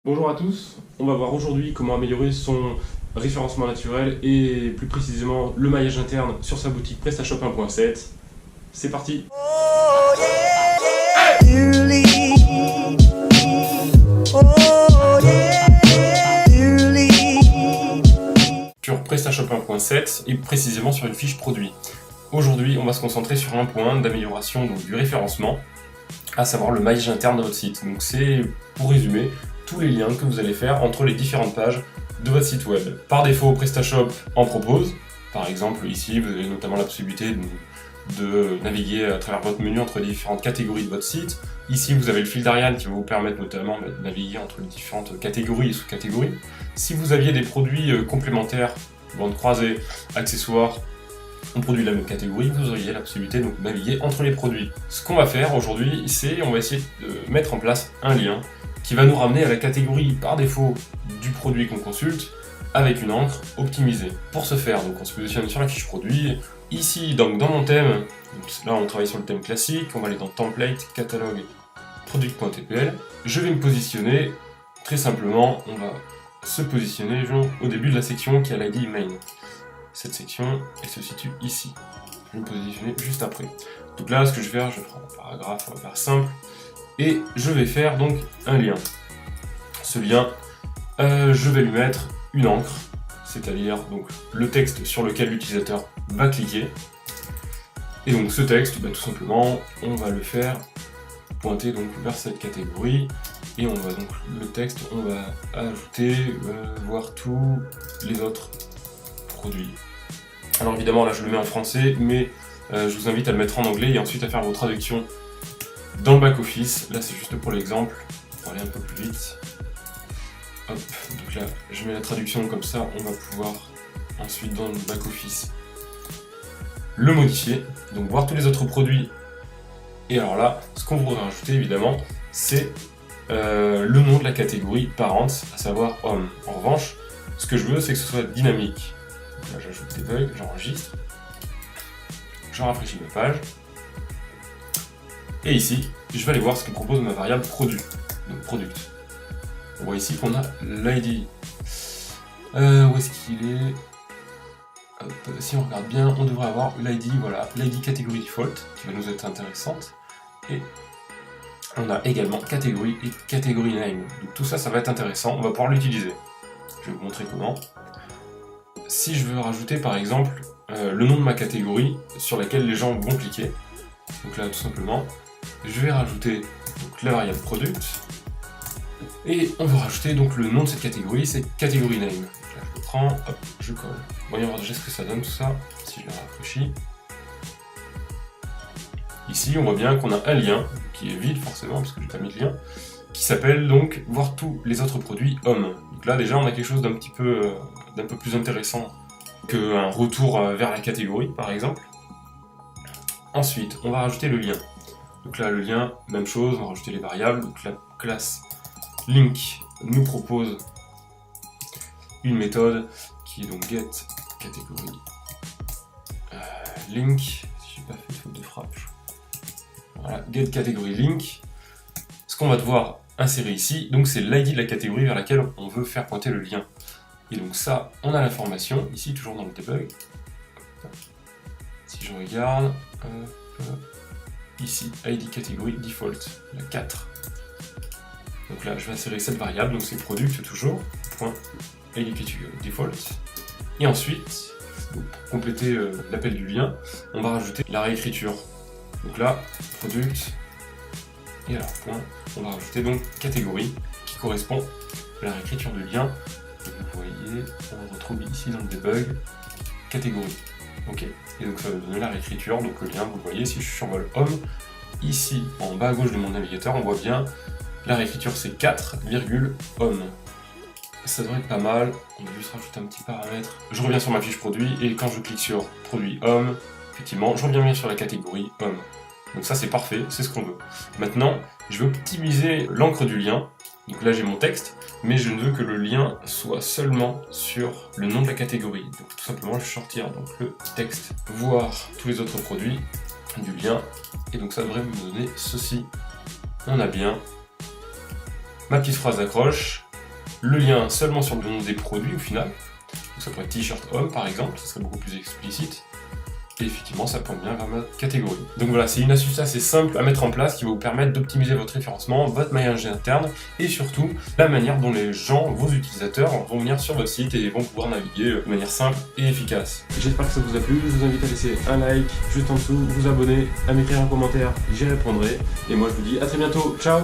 Bonjour à tous, on va voir aujourd'hui comment améliorer son référencement naturel et plus précisément le maillage interne sur sa boutique PrestaShop 1.7. C'est parti! Sur PrestaShop 1.7 et précisément sur une fiche produit. Aujourd'hui, on va se concentrer sur un point d'amélioration du référencement, à savoir le maillage interne de votre site. Donc c'est, pour résumer, tous les liens que vous allez faire entre les différentes pages de votre site web. Par défaut, PrestaShop en propose. Par exemple, ici, vous avez notamment la possibilité de naviguer à travers votre menu entre les différentes catégories de votre site. Ici, vous avez le fil d'Ariane qui va vous permettre notamment de naviguer entre les différentes catégories et sous-catégories. Si vous aviez des produits complémentaires, bandes croisées, accessoires, un produit de la même catégorie, vous auriez la possibilité de naviguer entre les produits. Ce qu'on va faire aujourd'hui, c'est on va essayer de mettre en place un lien qui va nous ramener à la catégorie par défaut du produit qu'on consulte avec une encre optimisée. Pour ce faire, donc on se positionne sur la fiche produit. Ici, donc dans mon thème, là on travaille sur le thème classique, on va aller dans Template, Catalogue, Product.tpl. Je vais me positionner, très simplement, on va se positionner au début de la section qui a l'ID Main. Cette section, elle se situe ici. Je vais me positionner juste après. Donc là, ce que je vais faire, je vais prendre un paragraphe, on va faire simple. Et je vais faire donc un lien. Ce lien, je vais lui mettre une encre, c'est-à-dire donc le texte sur lequel l'utilisateur va cliquer. Et donc ce texte, tout simplement, on va le faire pointer donc vers cette catégorie. Et on va donc le texte, on va ajouter, voir tous les autres produits. Alors évidemment là je le mets en français, mais je vous invite à le mettre en anglais et ensuite à faire vos traductions dans le back-office. Là c'est juste pour l'exemple, pour aller un peu plus vite. Hop, donc là je mets la traduction comme ça, on va pouvoir ensuite dans le back-office le modifier, donc voir tous les autres produits. Et alors là, ce qu'on voudrait rajouter évidemment, c'est le nom de la catégorie parent, à savoir homme. En revanche, ce que je veux c'est que ce soit dynamique. Donc là j'ajoute des bugs, j'enregistre, je rafraîchis ma page. Et ici, je vais aller voir ce que propose ma variable produit, donc product. On voit ici qu'on a l'ID. Où est-ce qu'il est? Hop, si on regarde bien, on devrait avoir l'ID, voilà, l'ID catégorie default, qui va nous être intéressante. Et on a également catégorie et catégorie name. Donc tout ça, ça va être intéressant, on va pouvoir l'utiliser. Je vais vous montrer comment. Si je veux rajouter par exemple le nom de ma catégorie sur laquelle les gens vont cliquer, donc là tout simplement, je vais rajouter donc, la variable product, et on va rajouter donc le nom de cette catégorie, c'est catégorie name. Donc là je le prends, hop, je colle. Voyons voir déjà ce que ça donne tout ça, si je le rafraîchis. Ici on voit bien qu'on a un lien, qui est vide forcément, parce que j'ai pas mis de lien, qui s'appelle donc voir tous les autres produits hommes. Donc là déjà on a quelque chose d'un peu plus intéressant qu'un retour vers la catégorie par exemple. Ensuite on va rajouter le lien. Donc là le lien, même chose, on va rajouter les variables. Donc la classe link nous propose une méthode qui est donc get catégorie link. Si j'ai pas fait de faute de frappe. Voilà, get catégorie link. Ce qu'on va devoir insérer ici, donc c'est l'ID de la catégorie vers laquelle on veut faire pointer le lien. Et donc ça, on a l'information, ici toujours dans le debug. Si je regarde, ici, ID catégorie default, la 4. Donc là, je vais insérer cette variable, donc c'est product toujours, point ID catégorie default. Et ensuite, pour compléter l'appel du lien, on va rajouter la réécriture. Donc là, product, et alors point, on va rajouter donc catégorie qui correspond à la réécriture du lien. Et vous voyez, on retrouve ici dans le debug catégorie. Ok. Et donc ça va donner la réécriture. Donc le lien, vous le voyez, si je survole homme, ici en bas à gauche de mon navigateur, on voit bien la réécriture c'est 4, homme. Ça devrait être pas mal. On va juste rajouter un petit paramètre. Je reviens sur ma fiche produit et quand je clique sur produit homme, effectivement, je reviens bien sur la catégorie homme. Donc ça c'est parfait, c'est ce qu'on veut. Maintenant, je vais optimiser l'encre du lien. Donc là j'ai mon texte, mais je ne veux que le lien soit seulement sur le nom de la catégorie. Donc tout simplement je vais sortir donc, le texte, voir tous les autres produits du lien, et donc ça devrait me donner ceci. On a bien ma petite phrase d'accroche, le lien seulement sur le nom des produits au final. Donc ça pourrait être t-shirt homme par exemple, ça serait beaucoup plus explicite. Et effectivement, ça pointe bien vers ma catégorie. Donc voilà, c'est une astuce assez simple à mettre en place qui va vous permettre d'optimiser votre référencement, votre maillage interne et surtout la manière dont les gens, vos utilisateurs, vont venir sur votre site et vont pouvoir naviguer de manière simple et efficace. J'espère que ça vous a plu. Je vous invite à laisser un like juste en dessous, vous abonner, à m'écrire un commentaire, j'y répondrai. Et moi, je vous dis à très bientôt. Ciao!